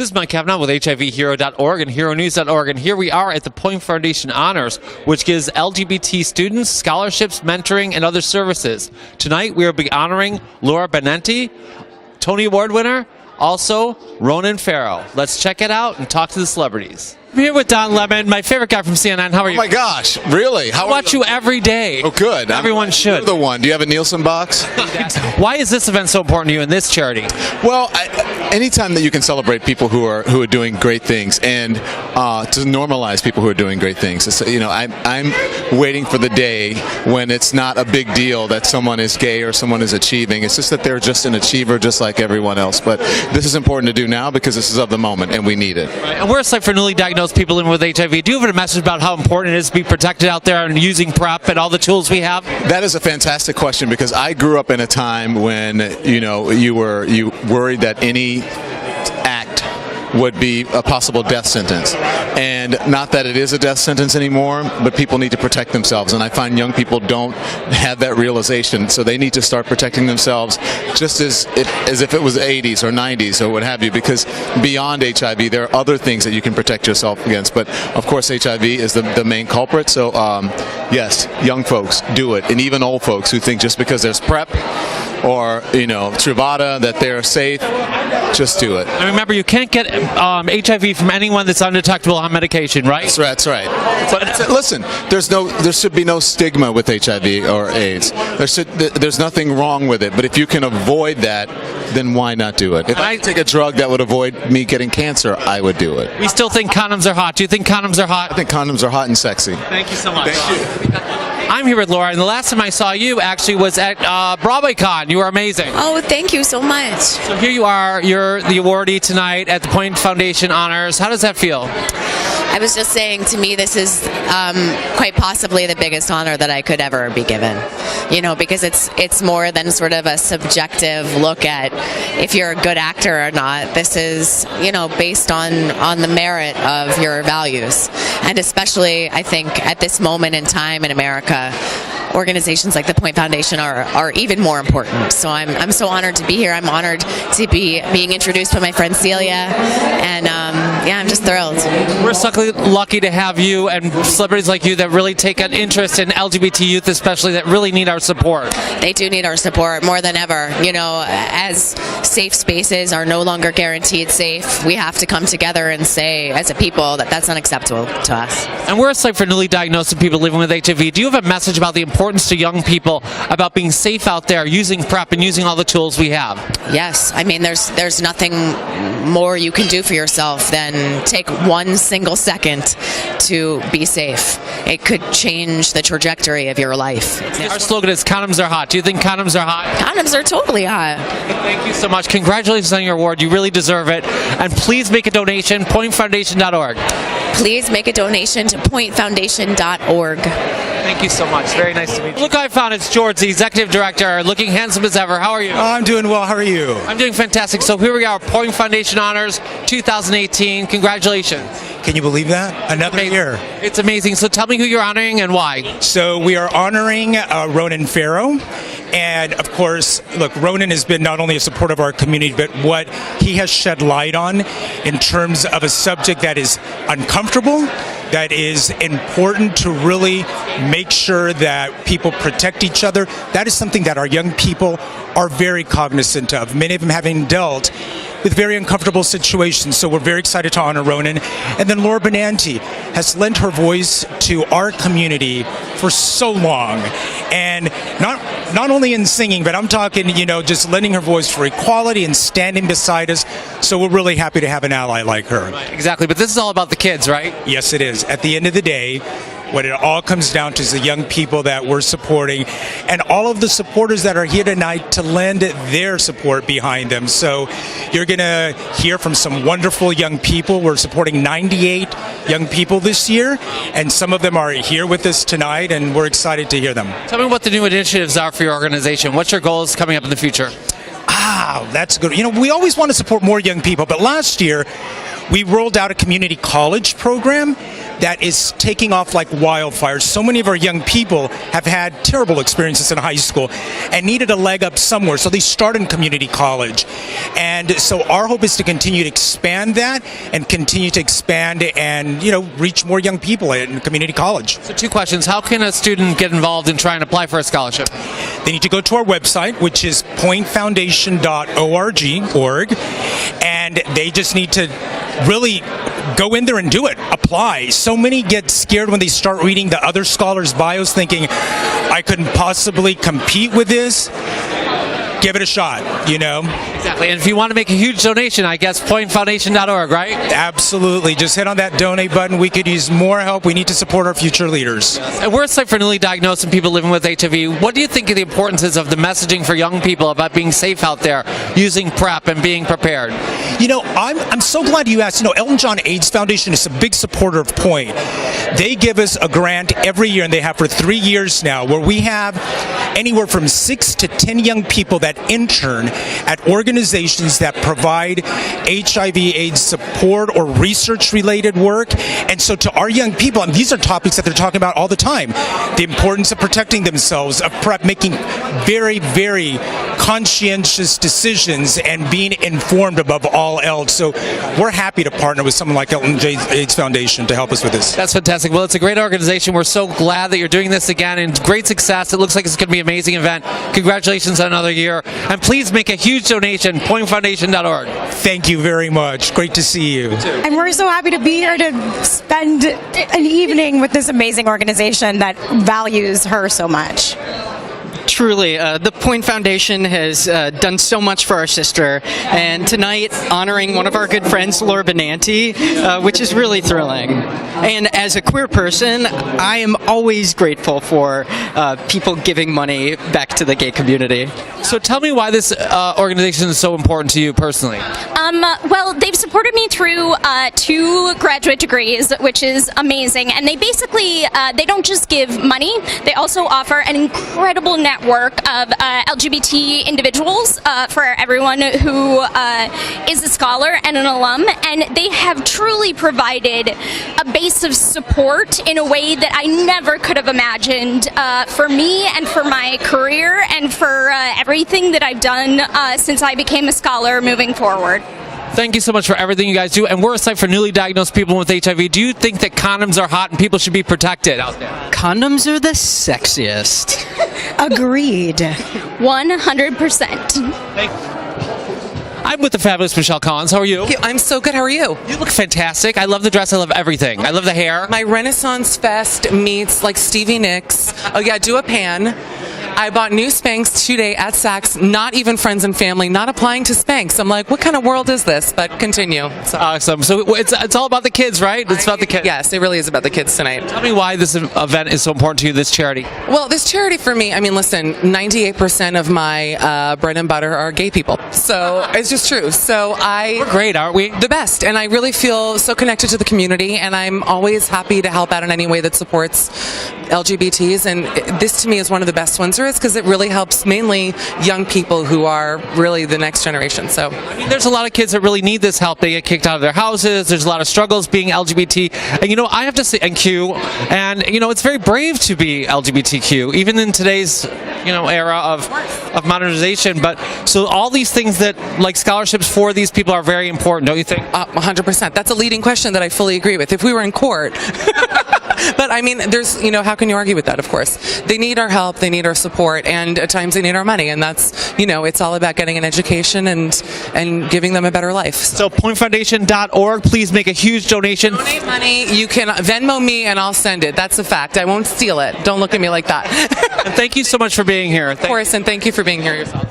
This is Mike Kavanaugh with HIVHero.org and HERONEWS.org, and here we are at the Point Foundation Honors, which gives LGBT students scholarships, mentoring, and other services. Tonight, we will be honoring Laura Benanti, Tony Award winner, also Ronan Farrow. Let's check it out and talk to the celebrities. I'm here with Don Lemon, my favorite guy from CNN. How are you? Oh my gosh, really? I watch you every day. Oh, good. Everyone should. You're the one. Do you have a Nielsen box? Why is this event so important to you and this charity? Well, anytime that you can celebrate people who are doing great things and to normalize people who are doing great things. It's, I'm waiting for the day when it's not a big deal that someone is gay or someone is achieving. It's just that they're just an achiever just like everyone else. But this is important to do now because this is of the moment and we need it. Right. And we're a site for newly diagnosed people living with HIV. Do you have a message about how important it is to be protected out there and using PrEP and all the tools we have? That is a fantastic question because I grew up in a time when you worried that any act would be a possible death sentence. And not that it is a death sentence anymore, but people need to protect themselves. And I find young people don't have that realization, so they need to start protecting themselves just as if it was the 80s or 90s or what have you, because beyond HIV, there are other things that you can protect yourself against. But of course, HIV is the main culprit. So yes, young folks, do it. And even old folks who think just because there's PrEP or Truvada that they're safe, just do it. And remember, you can't get HIV from anyone that's undetectable on medication, right? That's right. But listen, there should be no stigma with HIV or AIDS. There's nothing wrong with it. But if you can avoid that, then why not do it? If I take a drug that would avoid me getting cancer, I would do it. We still think condoms are hot. Do you think condoms are hot? I think condoms are hot and sexy. Thank you so much. Thank you. I'm here with Laura, and the last time I saw you actually was at BroadwayCon. You were amazing. Oh, thank you so much. So here you are. You're the awardee tonight at the Point Foundation Honors. How does that feel? I was just saying, to me, this is quite possibly the biggest honor that I could ever be given. Because it's more than sort of a subjective look at if you're a good actor or not. This is, based on the merit of your values. And especially, I think, at this moment in time in America, organizations like the Point Foundation are even more important. So I'm so honored to be here. I'm honored to be being introduced by my friend Celia, and I'm just thrilled. We're so lucky to have you and celebrities like you that really take an interest in LGBT youth, especially, that really need our support. They do need our support more than ever. As safe spaces are no longer guaranteed safe, we have to come together and say, as a people, that that's unacceptable to us. And we're a site for newly diagnosed people living with HIV. Do you have a message about the importance to young people about being safe out there, using PrEP and using all the tools we have? Yes. I mean, there's nothing more you can do for yourself than take one single second to be safe. It could change the trajectory of your life. Our slogan is condoms are hot. Do you think condoms are hot? Condoms are totally hot. Thank you so much. Congratulations on your award. You really deserve it. And please make a donation, pointfoundation.org. Please make a donation to pointfoundation.org. Thank you so much. Very nice to meet you. Look, I found it's Jorge, the executive director, looking handsome as ever. How are you? I'm doing well. How are you? I'm doing fantastic. So here we are, Point Foundation Honors 2018. Congratulations. Can you believe that? Another year. It's amazing. So tell me who you're honoring and why. So we are honoring Ronan Farrow. And of course, look, Ronan has been not only a support of our community, but what he has shed light on in terms of a subject that is uncomfortable, that is important to really make sure that people protect each other. That is something that our young people are very cognizant of, many of them having dealt with very uncomfortable situations. So we're very excited to honor Ronan. And then Laura Benanti has lent her voice to our community for so long. And not only in singing, but I'm talking, just lending her voice for equality and standing beside us. So we're really happy to have an ally like her. Right, exactly. But this is all about the kids, right? Yes, it is. At the end of the day, what it all comes down to is the young people that we're supporting and all of the supporters that are here tonight to lend their support behind them. So you're going to hear from some wonderful young people. We're supporting 98 young people this year, and some of them are here with us tonight, and we're excited to hear them. Tell me what the new initiatives are for your organization. What's your goals coming up in the future? That's good. We always want to support more young people, but last year we rolled out a community college program that is taking off like wildfire. So many of our young people have had terrible experiences in high school and needed a leg up somewhere, so they start in community college. And so our hope is to continue to expand that and continue to expand and, reach more young people in community college. So 2 questions. How can a student get involved in trying to apply for a scholarship? They need to go to our website, which is pointfoundation.org, and they just need to really go in there and do it. Apply. So many get scared when they start reading the other scholars' bios thinking, I couldn't possibly compete with this. Give it a shot, Exactly. And if you want to make a huge donation, I guess pointfoundation.org, right? Absolutely. Just hit on that donate button. We could use more help. We need to support our future leaders. And we're a site for newly diagnosed and people living with HIV. What do you think of the importance is of the messaging for young people about being safe out there, using PrEP and being prepared? I'm so glad you asked. Elton John AIDS Foundation is a big supporter of Point. They give us a grant every year, and they have for 3 years now, where we have anywhere from 6 to 10 young people that intern at organizations that provide HIV/AIDS support or research-related work. And so to our young people, and these are topics that they're talking about all the time, the importance of protecting themselves, of PrEP, making very, very conscientious decisions and being informed above all else. So we're happy to partner with someone like Elton J. AIDS Foundation to help us with this. That's fantastic. Well, it's a great organization. We're so glad that you're doing this again, and great success. It looks like it's going to be an amazing event. Congratulations on another year. And please make a huge donation, pointfoundation.org. Thank you very much. Great to see you. And we're so happy to be here to spend an evening with this amazing organization that values her so much. Truly, the Point Foundation has done so much for our sister, and tonight honoring one of our good friends, Laura Benanti, which is really thrilling. And as a queer person, I am always grateful for people giving money back to the gay community. So tell me why this organization is so important to you personally. Well, they've supported me through 2 graduate degrees, which is amazing. And they basically, they don't just give money, they also offer an incredible network of LGBT individuals for everyone who is a scholar and an alum. And they have truly provided a base of support in a way that I never could have imagined for me and for my career and for everything that I've done since I became a scholar moving forward. Thank you so much for everything you guys do. And we're a site for newly diagnosed people with HIV. Do you think that condoms are hot and people should be protected out there? Condoms are the sexiest. Agreed. 100%. I'm with the fabulous Michelle Collins. How are you? I'm so good. How are you? You look fantastic. I love the dress. I love everything. I love the hair. My Renaissance Fest meets like Stevie Nicks. Oh yeah, do a pan. I bought new Spanx today at Saks, not even friends and family, not applying to Spanx. I'm like, what kind of world is this? But continue. So. Awesome. So it's all about the kids, right? It's about the kids. Yes, it really is about the kids tonight. Tell me why this event is so important to you, this charity. Well, this charity for me, I mean, listen, 98% of my bread and butter are gay people. So it's just true. So We're great, aren't we? The best. And I really feel so connected to the community, and I'm always happy to help out in any way that supports LGBTs. And this to me is one of the best ones there is, because it really helps mainly young people who are really the next generation. So I mean, there's a lot of kids that really need this help. They get kicked out of their houses. There's a lot of struggles being LGBT. And I have to say, and Q, and it's very brave to be LGBTQ, even in today's era of modernization. But so all these things that like scholarships for these people are very important, don't you think? 100%. That's a leading question that I fully agree with. If we were in court. But I mean, there's, how can you argue with that, of course? They need our help, they need our support, and at times they need our money, and that's, it's all about getting an education and giving them a better life. So pointfoundation.org, please make a huge donation. Donate money, you can Venmo me and I'll send it. That's a fact. I won't steal it. Don't look at me like that. Thank you so much for being here. Of course, and thank you for being here yourself.